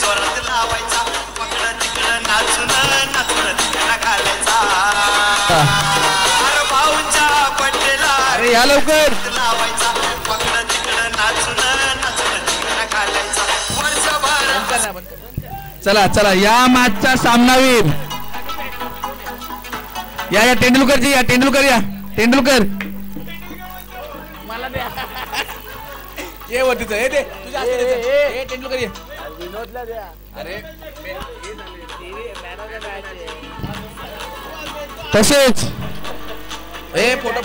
जोरात लावायचा पकड तिकड नाचून नाचून तिकडा घालायचा अरे भाऊच्या बड्डेला अरे या लवकर लावायचा पकड तिकड नाचून नाचून तिकडा घालायचा वर्षभर. चला चला या मॅचचा सामनावीर या तेंडुलकरजी या तेंडुलकर ये वरतीच हे दे तुझ्या हे तेंडुलकर ये विनोदला द्या अरे तसेच हे फोटो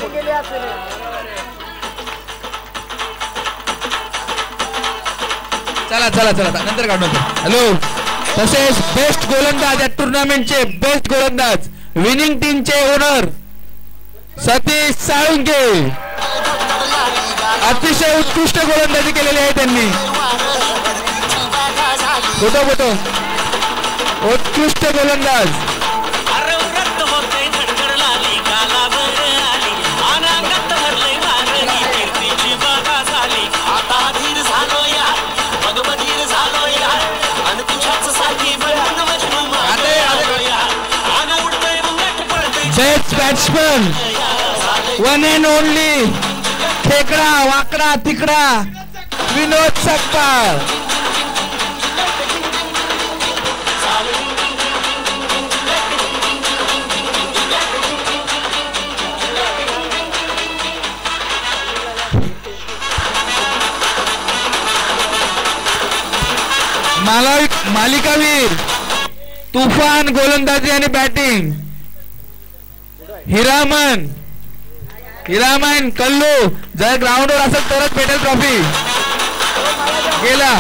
चला चला चला नंतर काढू हॅलो. तसेच बेस्ट गोलंदाज या टुर्नामेंटचे बेस्ट गोलंदाज विनिंग टीमचे ओनर सतीश साळुंके अतिशय उत्कृष्ट गोलंदाजी केलेली आहे त्यांनी फोटो उत्कृष्ट गोलंदाज best batsman one and only खेकडा वाकडा तिकडा विनोद सकपाळ. मालिकावीर तुफान गोलंदाजी आणि बॅटिंग हिरामन कल्लू जर ग्राउंडवर असेल तरच भेटेल ट्रॉफी गेला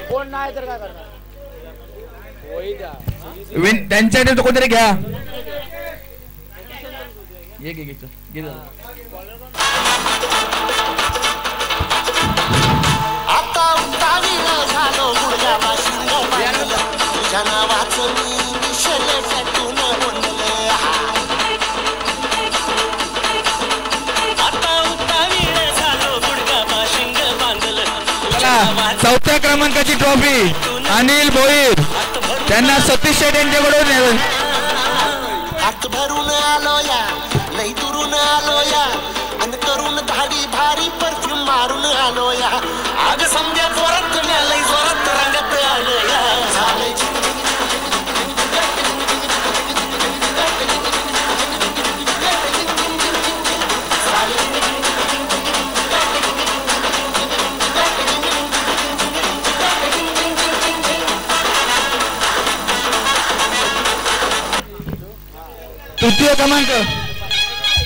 कोण नाही तर काय करणार त्यांच्याकडे कोणतरी घ्या चौथ्या क्रमांकाची ट्रॉफी अनिल भोईर त्यांना सतीश शेट यांच्याकडून हात भरून आलो या लई दुरून आलो या आणि करून धाडी भारी परफ्यूम मारून आलो या आग समजा जोरात लई जोरात रंगात आलो या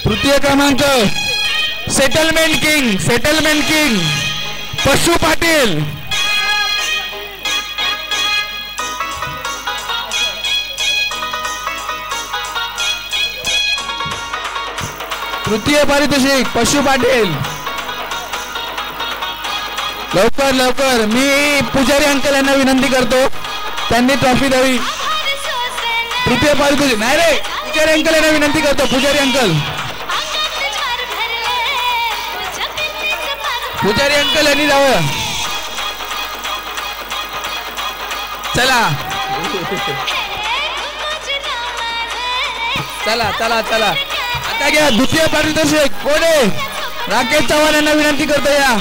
तृतीय क्रमांक सेटलमेंट किंग पशु पाटील. तृतीय पारितोषिक पशु पाटील. लवकर मी पुजारी अंकल यांना विनंती करतो त्यांनी ट्रॉफी द्यावी. तृतीय पारितोषिक नाही रे पुजारी अंकल यांना विनंती करतो पुजारी अंकल यांनी जावं. चला आता घ्या द्वितीय पारितोषिक कोणी राकेश चव्हाण यांना विनंती करतो या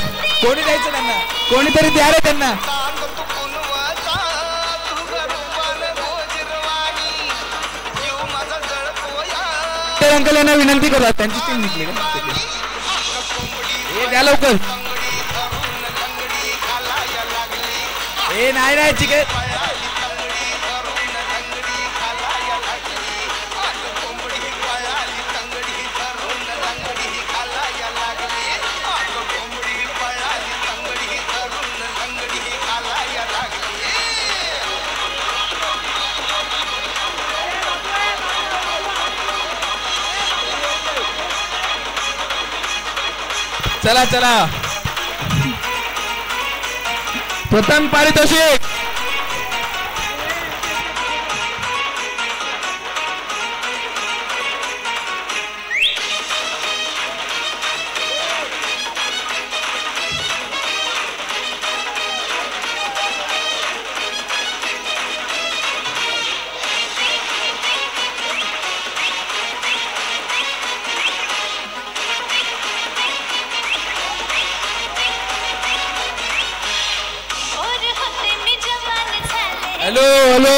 कोणी द्यायचं त्यांना कोणीतरी द्या रे त्यांना. अंकल यांना विनंती करतात त्यांची टीम निघली हे द्या लवकर. हे नाही चिकन चला प्रथम पारितोषिक हॅलो हॅलो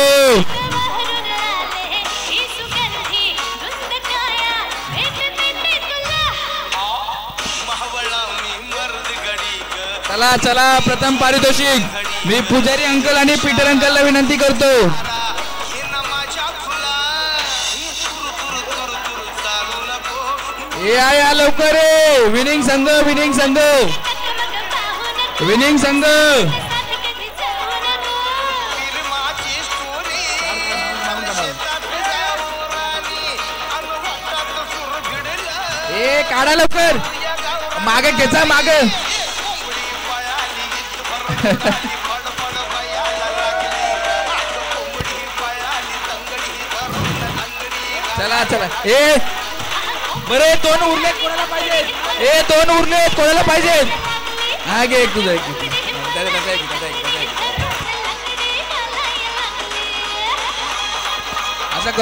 चला चला प्रथम पारितोषिक मी पुजारी अंकल आणि पीटर अंकलला विनंती करतो. या लवकर रे विनिंग संघ विनिंग संघ विनिंग संघ ए काढा लवकर मागे घेचा मागे चला चला ए बरे दोन उरलेत कोणाला पाहिजे ए दोन उरलेत कोणाला पाहिजे हा घे एक तुझा एक